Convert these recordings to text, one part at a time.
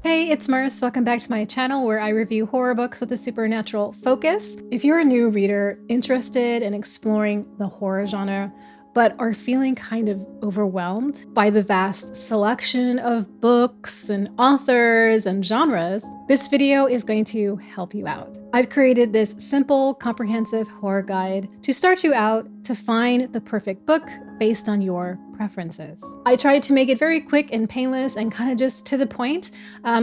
Hey, it's Mars. Welcome back to my channel where I review horror books with a supernatural focus. If you're a new reader interested in exploring the horror genre, but are feeling kind of overwhelmed by the vast selection of books and authors and genres, this video is going to help you out. I've created this simple, comprehensive horror guide to start you out to find the perfect book based on your preferences. I tried to make it very quick and painless and kind of just to the point.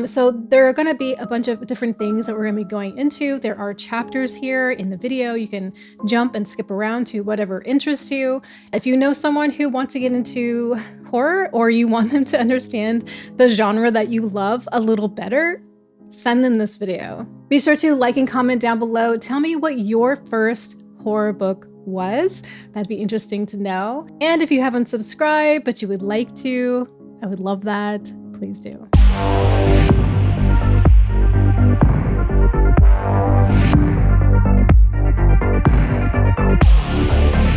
So there are going to be a bunch of different things that we're going to be going into. There are chapters here in the video. You can jump and skip around to whatever interests you. If you know someone who wants to get into horror or you want them to understand the genre that you love a little better, send them this video. Be sure to like and comment down below. Tell me what your first horror book was. That'd be interesting to know. And if you haven't subscribed, but you would like to, I would love that. Please do.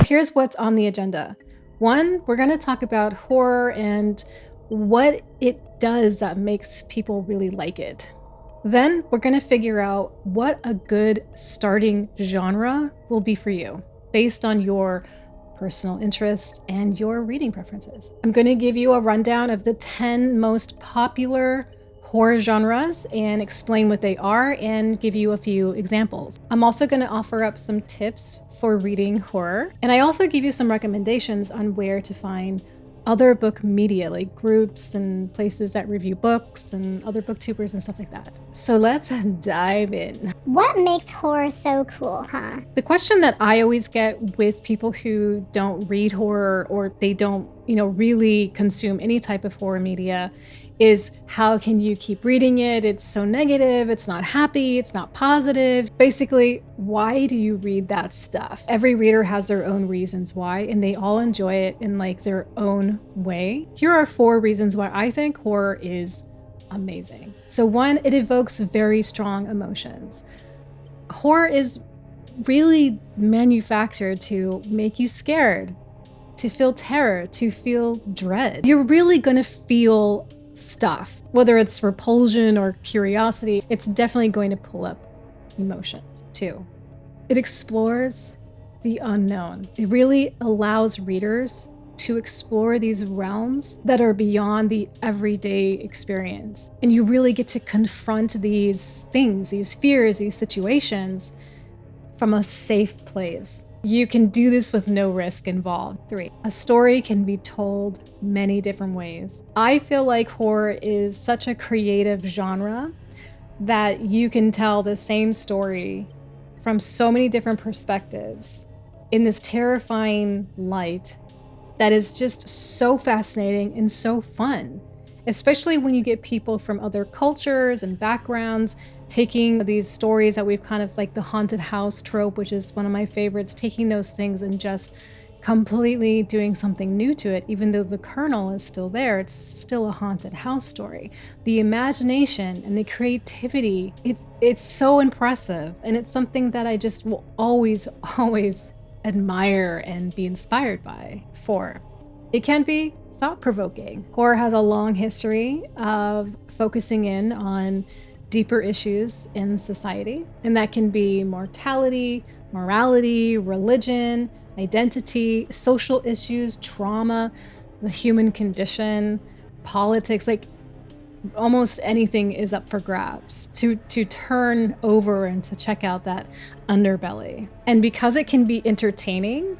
Here's what's on the agenda. One, we're going to talk about horror and what it does that makes people really like it. Then we're going to figure out what a good starting genre will be for you, based on your personal interests and your reading preferences. I'm going to give you a rundown of the 10 most popular horror genres and explain what they are and give you a few examples. I'm also going to offer up some tips for reading horror, and I also give you some recommendations on where to find other book media, like groups and places that review books and other booktubers and stuff like that. So let's dive in. What makes horror so cool, huh? The question that I always get with people who don't read horror or they don't, really consume any type of horror media is, how can you keep reading it? It's so negative, it's not happy, it's not positive. Basically, why do you read that stuff? Every reader has their own reasons why, and they all enjoy it in their own way. Here are 4 reasons why I think horror is amazing. So 1, it evokes very strong emotions. Horror is really manufactured to make you scared, to feel terror, to feel dread. You're really gonna feel stuff, whether it's repulsion or curiosity. It's definitely going to pull up emotions. 2, it explores the unknown. It really allows readers to explore these realms that are beyond the everyday experience. And you really get to confront these things, these fears, these situations from a safe place. You can do this with no risk involved. 3, a story can be told many different ways. I feel like horror is such a creative genre that you can tell the same story from so many different perspectives in this terrifying light that is just so fascinating and so fun, especially when you get people from other cultures and backgrounds taking these stories that we've kind of like the haunted house trope, which is one of my favorites, taking those things and just completely doing something new to it. Even though the kernel is still there, it's still a haunted house story. The imagination and the creativity, it's so impressive, and it's something that I just will always admire and be inspired by. 4, it can be thought-provoking. Horror has a long history of focusing in on deeper issues in society, and that can be mortality, morality, religion, identity, social issues, trauma, the human condition, politics. Like almost anything is up for grabs to turn over and to check out that underbelly. And because it can be entertaining,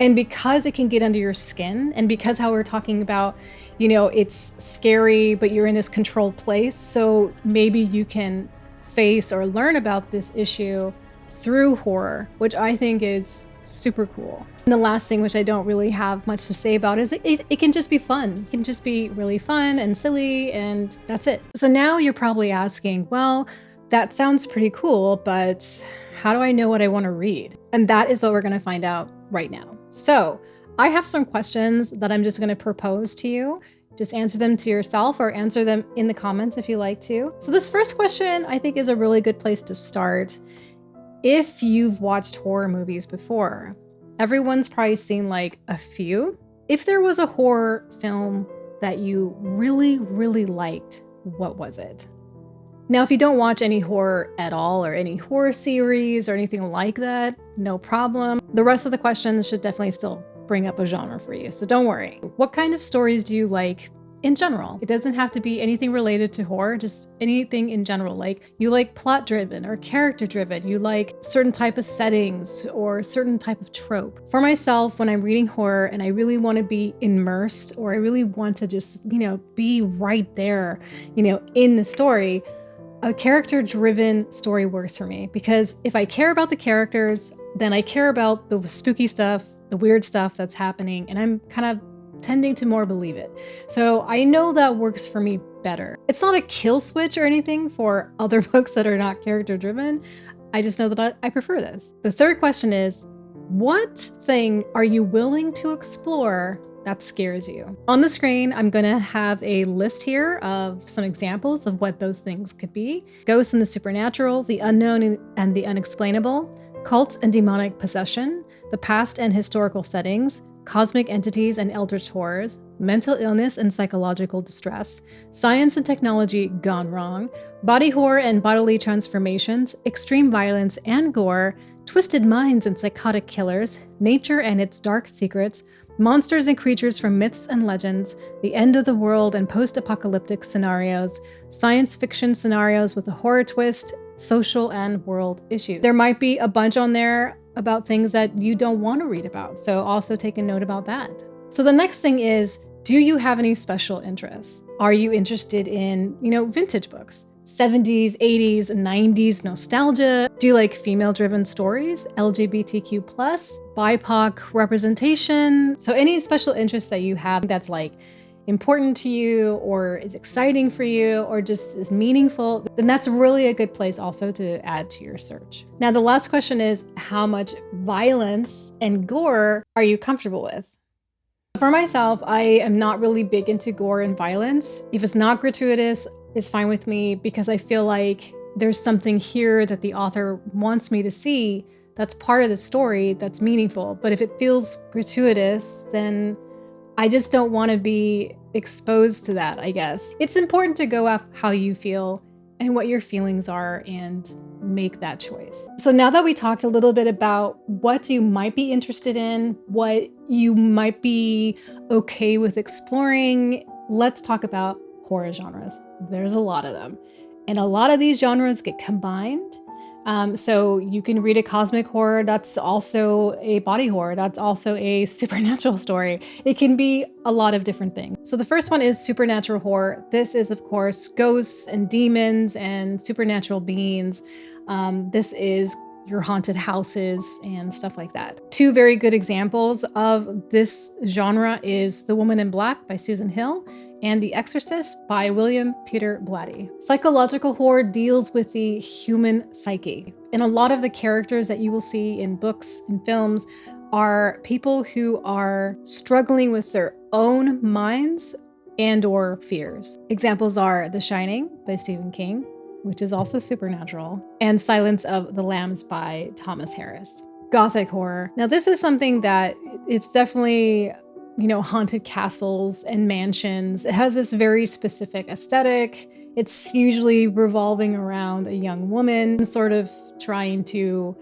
and because it can get under your skin, and because how we're talking about, it's scary, but you're in this controlled place, so maybe you can face or learn about this issue through horror, which I think is super cool. And the last thing, which I don't really have much to say about, is it can just be fun. It can just be really fun and silly, and that's it. So now you're probably asking, well, that sounds pretty cool, but how do I know what I want to read? And that is what we're going to find out right now. So I have some questions that I'm just going to propose to you. Just answer them to yourself or answer them in the comments if you like to. So this first question I think is a really good place to start. If you've watched horror movies before, everyone's probably seen like a few. If there was a horror film that you really, really liked, what was it? Now, if you don't watch any horror at all or any horror series or anything like that, no problem. The rest of the questions should definitely still bring up a genre for you, so don't worry. What kind of stories do you like in general? It doesn't have to be anything related to horror, just anything in general. Like you like plot-driven or character-driven, you like certain type of settings or certain type of trope. For myself, when I'm reading horror and I really want to be immersed or I really want to just, be right there, in the story, a character-driven story works for me, because if I care about the characters, then I care about the spooky stuff, the weird stuff that's happening, and I'm kind of tending to more believe it. So I know that works for me better. It's not a kill switch or anything for other books that are not character-driven. I just know that I prefer this. The third question is, what thing are you willing to explore that scares you? On the screen, I'm gonna have a list here of some examples of what those things could be. Ghosts and the supernatural, the unknown and the unexplainable, cults and demonic possession, the past and historical settings, cosmic entities and eldritch horrors, mental illness and psychological distress, science and technology gone wrong, body horror and bodily transformations, extreme violence and gore, twisted minds and psychotic killers, nature and its dark secrets, monsters and creatures from myths and legends, the end of the world and post-apocalyptic scenarios, science fiction scenarios with a horror twist, social and world issues. There might be a bunch on there about things that you don't want to read about, so also take a note about that. So the next thing is, do you have any special interests? Are you interested in, vintage books? 70s, 80s, 90s nostalgia? Do you like female-driven stories, LGBTQ+, BIPOC representation? So any special interests that you have that's like important to you or is exciting for you or just is meaningful, then that's really a good place also to add to your search. Now, the last question is, how much violence and gore are you comfortable with? For myself, I am not really big into gore and violence. If it's not gratuitous, it's fine with me, because I feel like there's something here that the author wants me to see that's part of the story that's meaningful. But if it feels gratuitous, then I just don't want to be exposed to that, I guess. It's important to go off how you feel and what your feelings are and make that choice. So now that we talked a little bit about what you might be interested in, what you might be okay with exploring, let's talk about horror genres. There's a lot of them. And a lot of these genres get combined. So you can read a cosmic horror that's also a body horror, that's also a supernatural story. It can be a lot of different things. So the first one is supernatural horror. This is, of course, ghosts and demons and supernatural beings. This is your haunted houses and stuff like that. Two very good examples of this genre is The Woman in Black by Susan Hill and The Exorcist by William Peter Blatty. Psychological horror deals with the human psyche. And a lot of the characters that you will see in books and films are people who are struggling with their own minds and or fears. Examples are The Shining by Stephen King, which is also supernatural, and Silence of the Lambs by Thomas Harris. Gothic horror. Now this is something that it's definitely, haunted castles and mansions. It has this very specific aesthetic. It's usually revolving around a young woman sort of trying to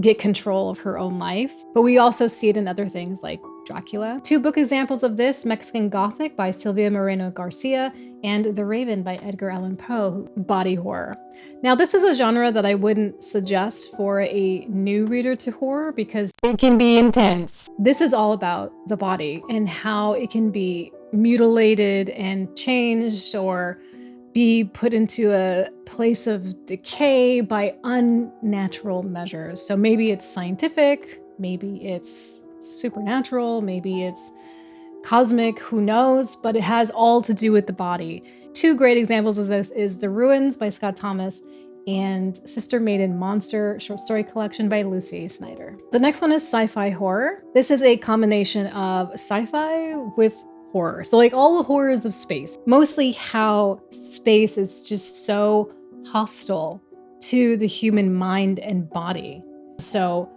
get control of her own life. But we also see it in other things like Dracula. Two book examples of this, Mexican Gothic by Silvia Moreno Garcia and The Raven by Edgar Allan Poe, body horror. Now this is a genre that I wouldn't suggest for a new reader to horror because it can be intense. This is all about the body and how it can be mutilated and changed or be put into a place of decay by unnatural measures. So maybe it's scientific, maybe it's supernatural, maybe it's cosmic, who knows, but it has all to do with the body. Two great examples of this is The Ruins by Scott Thomas and Sister Maiden Monster short story collection by Lucy Snyder. The next one is sci-fi horror. This is a combination of sci-fi with horror. So like all the horrors of space, mostly how space is just so hostile to the human mind and body. So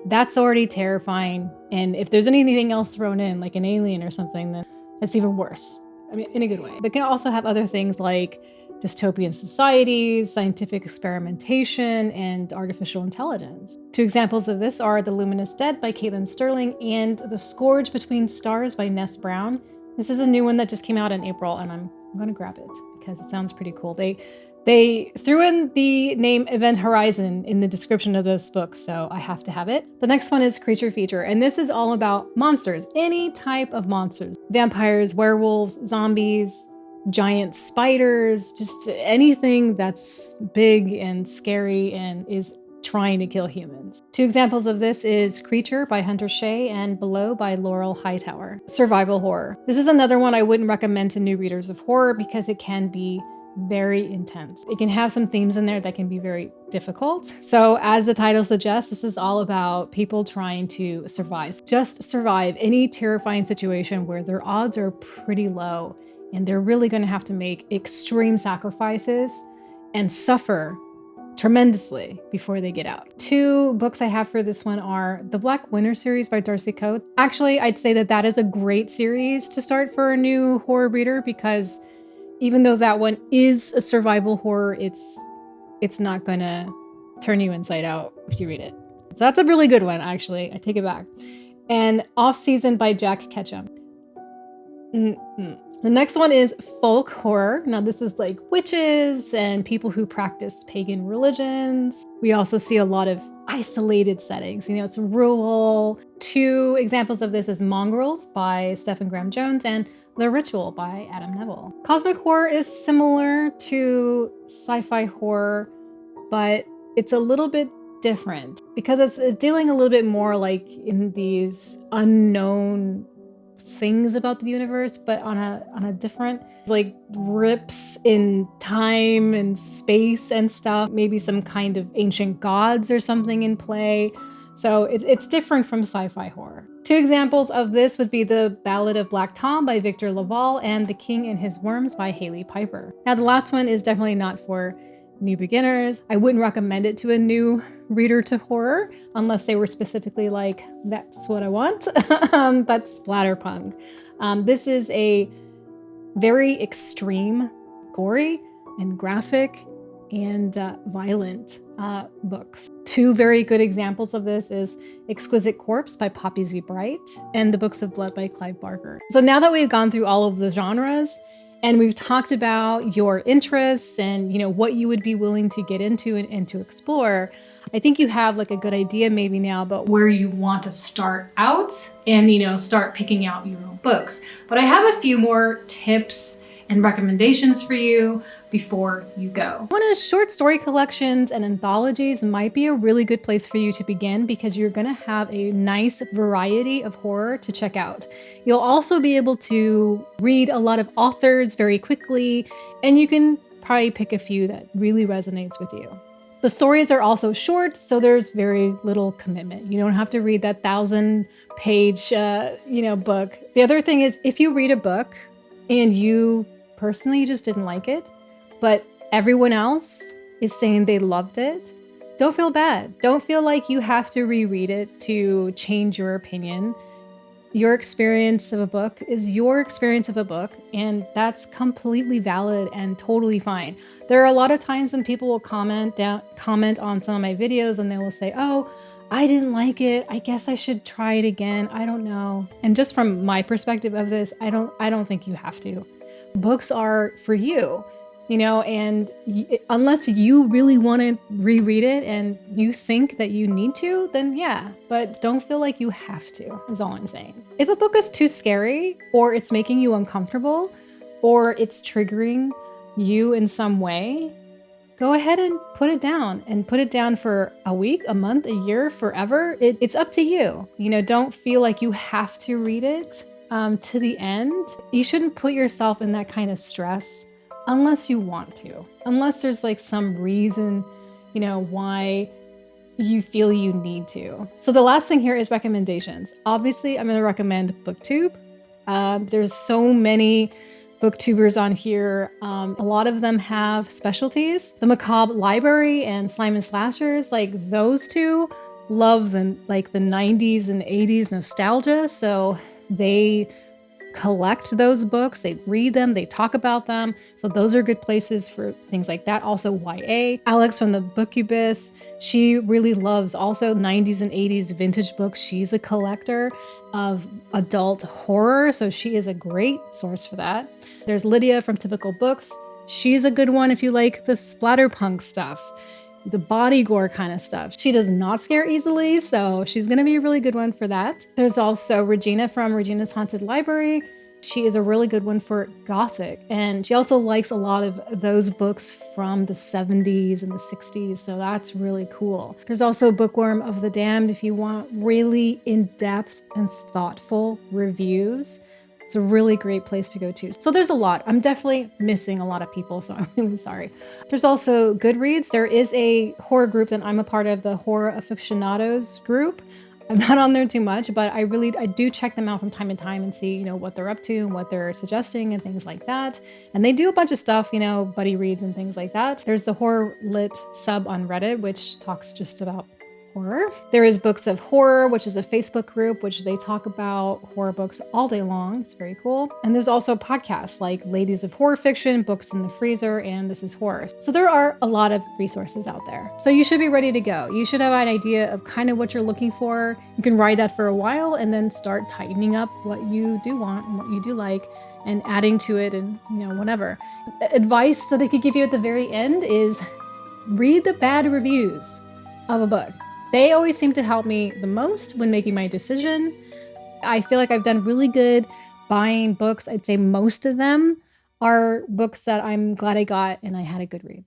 that's already terrifying. And if there's anything else thrown in, like an alien or something, then that's even worse. I mean, in a good way. But it can also have other things like dystopian societies, scientific experimentation, and artificial intelligence. Two examples of this are The Luminous Dead by Caitlin Sterling and The Scourge Between Stars by Ness Brown. This is a new one that just came out in April, and I'm gonna grab it because it sounds pretty cool. They threw in the name Event Horizon in the description of this book, so I have to have it. The next one is Creature Feature, and this is all about monsters, any type of monsters. Vampires, werewolves, zombies, giant spiders, just anything that's big and scary and is trying to kill humans. Two examples of this is Creature by Hunter Shea and Below by Laurel Hightower. Survival horror. This is another one I wouldn't recommend to new readers of horror because it can be very intense. It can have some themes in there that can be very difficult. So as the title suggests, this is all about people trying to survive. Just survive any terrifying situation where their odds are pretty low and they're really going to have to make extreme sacrifices and suffer tremendously before they get out. Two books I have for this one are The Black Winter series by Darcy Coates. Actually, I'd say that that is a great series to start for a new horror reader because even though that one is a survival horror, it's not gonna turn you inside out if you read it. So that's a really good one, actually. I take it back. And Off Season by Jack Ketchum. The next one is folk horror. Now this is like witches and people who practice pagan religions. We also see a lot of isolated settings. You know, it's rural. Two examples of this is Mongrels by Stephen Graham Jones and The Ritual by Adam Neville. Cosmic horror is similar to sci-fi horror, but it's a little bit different because it's dealing a little bit more like in these unknown things about the universe, but on a different, like, rips in time and space and stuff. Maybe some kind of ancient gods or something in play. So it's different from sci-fi horror. Two examples of this would be The Ballad of Black Tom by Victor Laval and The King and His Worms by Haley Piper. Now the last one is definitely not for new beginners. I wouldn't recommend it to a new reader to horror unless they were specifically like, that's what I want, but Splatterpunk. This is a very extreme, gory and graphic and violent books. Two very good examples of this is Exquisite Corpse by Poppy Z. Bright and The Books of Blood by Clive Barker. So now that we've gone through all of the genres and we've talked about your interests and, you know, what you would be willing to get into and to explore, I think you have like a good idea maybe now about where you want to start out and, you know, start picking out your own books. But I have a few more tips and recommendations for you before you go. One is short story collections and anthologies might be a really good place for you to begin because you're gonna have a nice variety of horror to check out. You'll also be able to read a lot of authors very quickly, and you can probably pick a few that really resonates with you. The stories are also short, so there's very little commitment. You don't have to read that 1,000-page, book. The other thing is, if you read a book and you personally just didn't like it, but everyone else is saying they loved it, don't feel bad. Don't feel like you have to reread it to change your opinion. Your experience of a book is your experience of a book, and that's completely valid and totally fine. There are a lot of times when people will comment on some of my videos and they will say, oh, I didn't like it. I guess I should try it again. I don't know. And just from my perspective of this, I don't think you have to. Books are for you, you know, and unless you really want to reread it and you think that you need to, then yeah, but don't feel like you have to, is all I'm saying. If a book is too scary or it's making you uncomfortable or it's triggering you in some way, go ahead and put it down for a week, a month, a year, forever. It's up to you. You know, don't feel like you have to read it to the end. You shouldn't put yourself in that kind of stress unless you want to, unless there's like some reason, you know, why you feel you need to. So the last thing here is recommendations. Obviously, I'm going to recommend BookTube. There's so many booktubers on here. A lot of them have specialties. The Macabre Library and Slime and Slashers, like those two love the 90s and 80s nostalgia. So they collect those books. They read them, they talk about them. So those are good places for things like that. Also YA. Alex from the BookTube, she really loves also 90s and 80s vintage books. She's a collector of adult horror, so she is a great source for that. There's Lydia from Typical Books. She's a good one if you like the splatterpunk stuff, the body gore kind of stuff. She does not scare easily, so she's gonna be a really good one for that. There's also Regina from Regina's Haunted Library. She is a really good one for Gothic, and she also likes a lot of those books from the 70s and the 60s, so that's really cool. There's also Bookworm of the Damned if you want really in-depth and thoughtful reviews. It's a really great place to go to. So there's a lot. I'm definitely missing a lot of people, so I'm really sorry. There's also Goodreads. There is a horror group that I'm a part of, the Horror Aficionados group. I'm not on there too much, but I do check them out from time to time and see, what they're up to and what they're suggesting and things like that. And they do a bunch of stuff, buddy reads and things like that. There's the Horror Lit sub on Reddit, which talks just about horror. There is Books of Horror, which is a Facebook group, which they talk about horror books all day long. It's very cool. And there's also podcasts like Ladies of Horror Fiction, Books in the Freezer, and This is Horror. So there are a lot of resources out there. So you should be ready to go. You should have an idea of kind of what you're looking for. You can ride that for a while and then start tightening up what you do want and what you do like and adding to it and, whatever. Advice that I could give you at the very end is read the bad reviews of a book. They always seem to help me the most when making my decision. I feel like I've done really good buying books. I'd say most of them are books that I'm glad I got and I had a good read.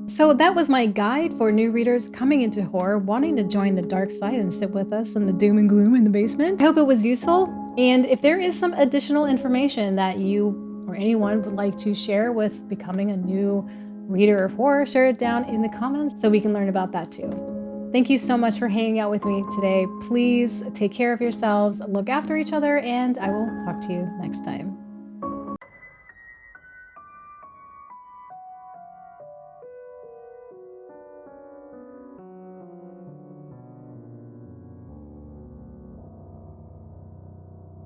So that was my guide for new readers coming into horror, wanting to join the dark side and sit with us in the doom and gloom in the basement. I hope it was useful. And if there is some additional information that you or anyone would like to share with becoming a new reader of horror, share it down in the comments so we can learn about that too. Thank you so much for hanging out with me today. Please take care of yourselves, look after each other, and I will talk to you next time.